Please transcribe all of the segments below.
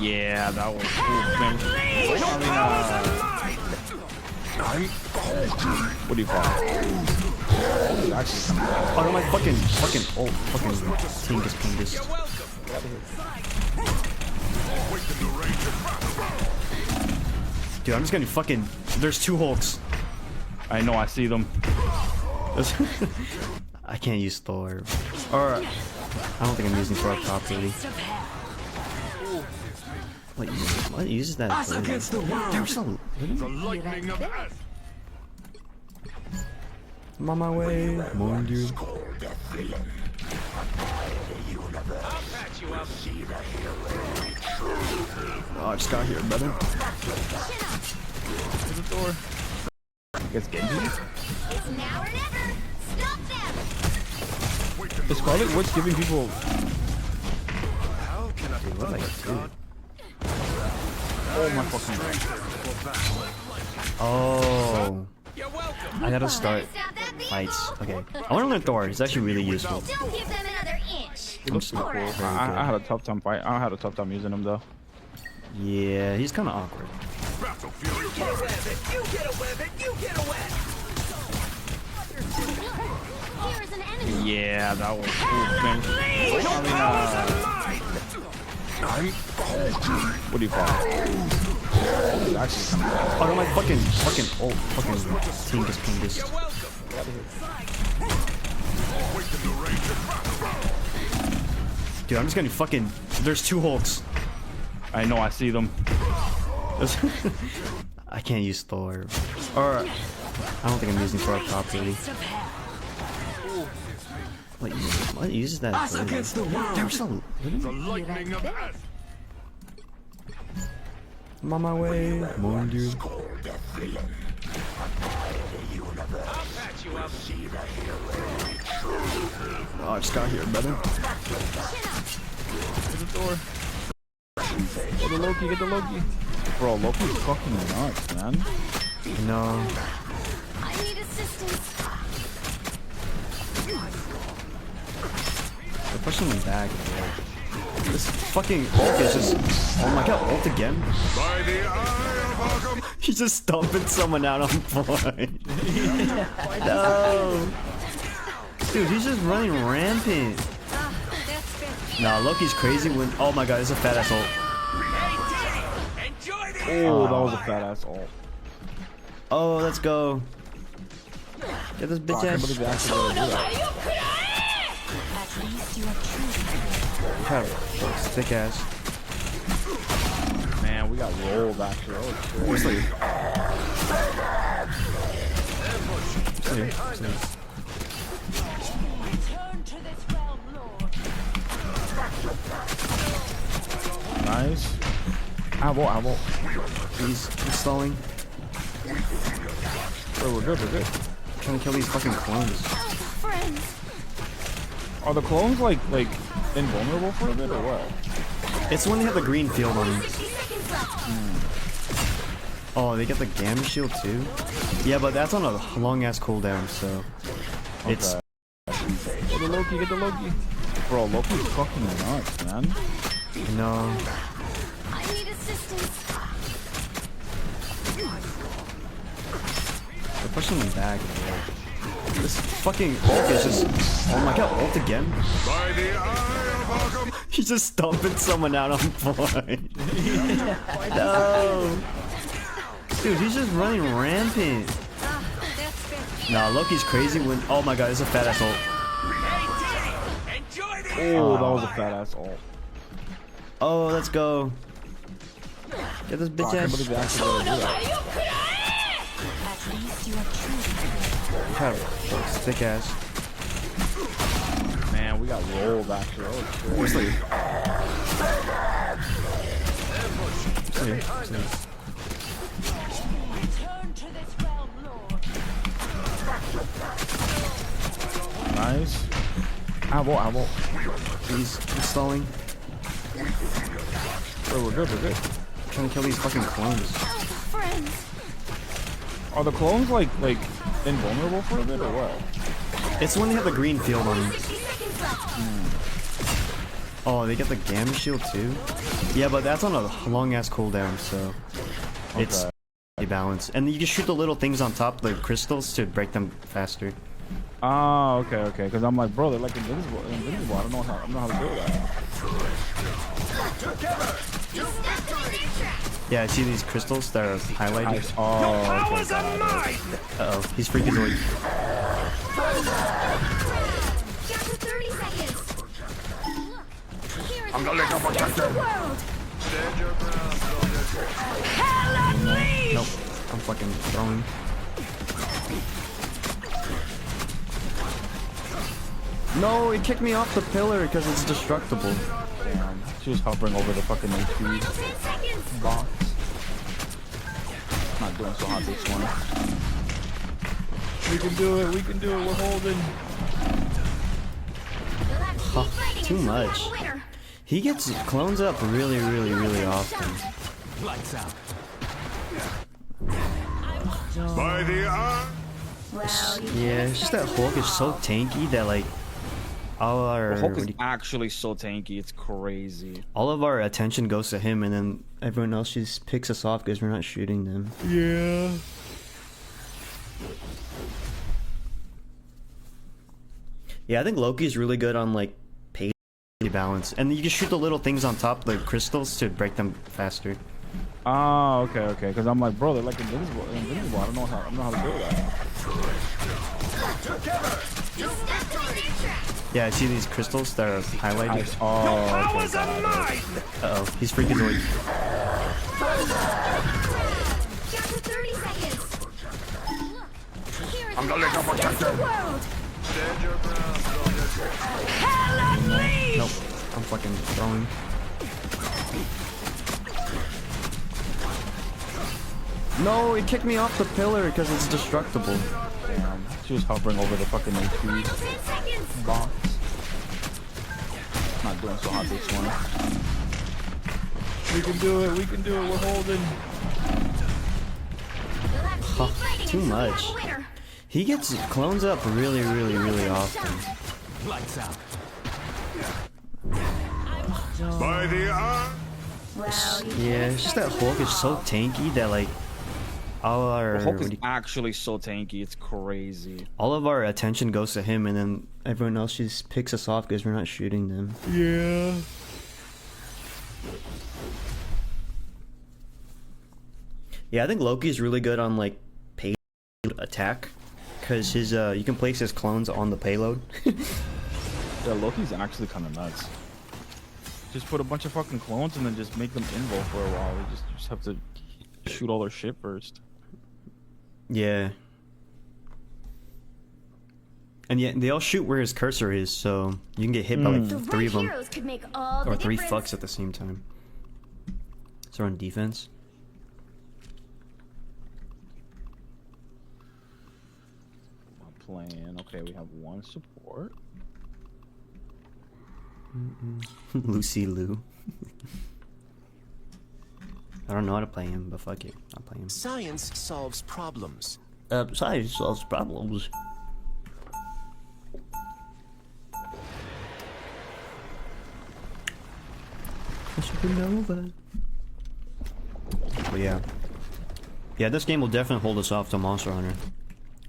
Yeah, that was cool, man. What do you call it? Oh no, my fucking Tingus Pingus. Dude, I'm just gonna fucking. There's two Hulks. I know, I see them. I can't use Thor. Or I don't think I'm using Thor properly. What uses that? There's some. I'm on my way. Come on, dude. Oh, I just got here, brother. There's a door. I guess Genji? It's now or never. Stop them. Is Scarlet Witch giving people... Dude, what like a dude? Oh my fucking god. Oh. I gotta start fights. Okay. I wanna learn Thor. It's actually really useful. Don't give them another inch. He looks so cool. I had a tough time fight. I had a tough time using him though. Yeah, he's kinda awkward. Here is an enemy. Yeah, that was cool, man. What do you call it? Oh no, my fucking Tingus Pingus. Dude, I'm just gonna fucking. There's two Hulks. I know, I see them. I can't use Thor. Or I don't think I'm using Thor properly. What uses that? There's some. I'm on my way. Come on, dude. Oh, I just got here, brother. There's a door. Get the Loki, get the Loki. Bro, Loki's fucking nuts, man. No. I need assistance. They're pushing me back. This fucking Hulk is just. Oh my god, ult again? He's just stomping someone out on point. No. Dude, he's just running rampant. Nah, Loki's crazy when. Oh my god, it's a fat ass ult. Oh, that was a fat ass ult. Oh, let's go. Get this bitch ass. Thick ass. Man, we got rolled actually. Oh, shit. Nice. Avo. He's stalling. Bro, we're good. I'm trying to kill these fucking clones. Friends. Are the clones like invulnerable for a bit or what? It's when they have the green field on them. 60 seconds left. Oh, they get the gamma shield too? Yeah, but that's on a long ass cooldown, so it's Get the Loki, get the Loki. Bro, Loki's fucking nuts, man. no. I need assistance. They're pushing me back. This fucking Hulk is just. Oh my god, ult again? He's just stomping someone out on point. No. Dude, he's just running rampant. Nah, Loki's crazy when. Oh my god, it's a fat ass ult. Oh, that was a fat ass ult. Oh, let's go. Get this bitch ass. Thick ass. Man, we got rolled actually. Oh, shit. Nice. Avo. He's stalling. Bro, we're good. I'm trying to kill these fucking clones. Friends. Are the clones like invulnerable for a bit or what? It's when they have the green field on them. 60 seconds left. Oh, they get the Gamma Shield too? Yeah, but that's on a long ass cooldown, so it's balanced. And you just shoot the little things on top, the crystals, to break them faster. Ah, okay. Because I'm like, bro, they're like invincible. I don't know how to do that. Yeah, I see these crystals that are highlighted. Oh, okay. Uh-oh, he's freaking Zoid. Down to 30 seconds. I'm gonna let someone touch The world. Nope, I'm fucking throwing. No, it kicked me off the pillar because it's destructible. Damn. She was hovering over the fucking HP 10 seconds. box. Not doing so hot this one. We can do it. We're holding. You'll have to keep fighting too until we much. have a winner. He gets clones up really often. by the eye. Well, you Yeah, it's just that Hulk is so tanky that like all our Hulk is actually so tanky. It's crazy. all of our attention goes to him, and then everyone else just picks us off because we're not shooting them. Yeah. Yeah, I think Loki's really good on like pace balance, and you just shoot the little things on top, the crystals, to break them faster. Ah, okay. Because I'm like, bro, they're like invincible. I don't know how to do that. Yeah, I see these crystals that are highlighted. Oh, okay. Uh-oh, he's freaking Zoid. Down to 30 seconds. Here is I'm gonna let someone touch the them. world. Nope, I'm fucking throwing. No, it kicked me off the pillar because it's destructible. Damn. She was hovering over the fucking HP 10 seconds. box. Not doing so hot this one. We can do it. We're holding. You'll have to keep fighting too until we much. have a winner. He gets clones up really often. By the eye. Well, you Yeah, it's just that Hulk is so tanky that like all our Hulk is actually so tanky. It's crazy. all of our attention goes to him, and then everyone else just picks us off because we're not shooting them. Yeah. Yeah, I think Loki's really good on like pace attack because his you can place his clones on the payload. Yeah, Loki's actually kind of nuts. Just put a bunch of fucking clones and then just make them invul for a while. You just have to shoot all their shit first. Yeah. And yet they all shoot where his cursor is, so you can get hit by like the three right of them, heroes could make all the or three difference. fucks at the same time. So on defense. I'm playing. Okay, we have one support. Lucy Liu. I don't know how to play him, but fuck it, I'll play him. Science solves problems. Science solves problems. Supernova. But yeah. Yeah, this game will definitely hold us off to Monster Hunter.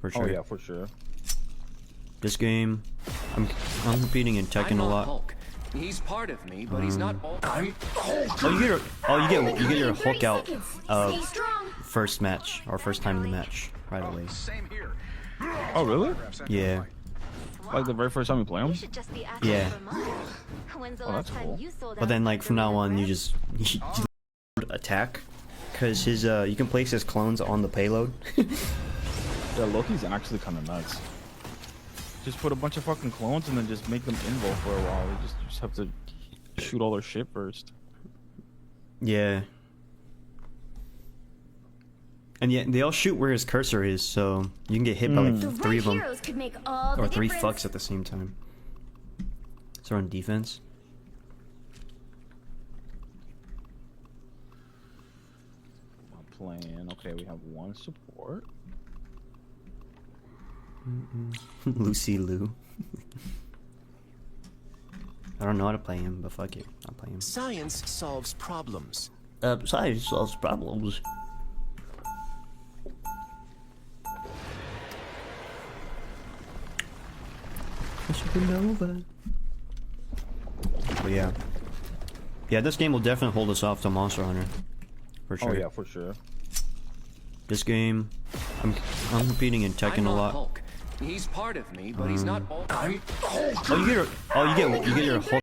For sure. Oh yeah, for sure. This game, I'm competing in Tekken I'm a not lot. Hulk. He's part of me, but he's not all. I'm Hulk. Oh, you get your 30 Hulk out seconds. Stay strong. first match or first time in the match right away. Oh really? Yeah. Like the very first time you play them? Should just be asking Yeah. for money. When's the Oh, last that's time cool. you sold But out then like from now on you bread? just attack because his you can place his clones on the payload. Yeah, Loki's actually kind of nuts. Just put a bunch of fucking clones and then just make them invul for a while. You just have to shoot all their shit first. Yeah. And yet they all shoot where his cursor is, so you can get hit by The like three right of them, heroes could make all or the three difference. fucks at the same time. So on defense. I'm playing. Okay, we have one support. Lucy Liu. I don't know how to play him, but fuck it, I'll play him. Science solves problems. Science solves problems. Supernova. But yeah. Yeah, this game will definitely hold us off to Monster Hunter. For sure. Oh yeah, for sure. This game, I'm competing in Tekken I'm a not lot. Hulk. He's part of me, but he's not all. I'm Hulk. Oh, you get your Hulk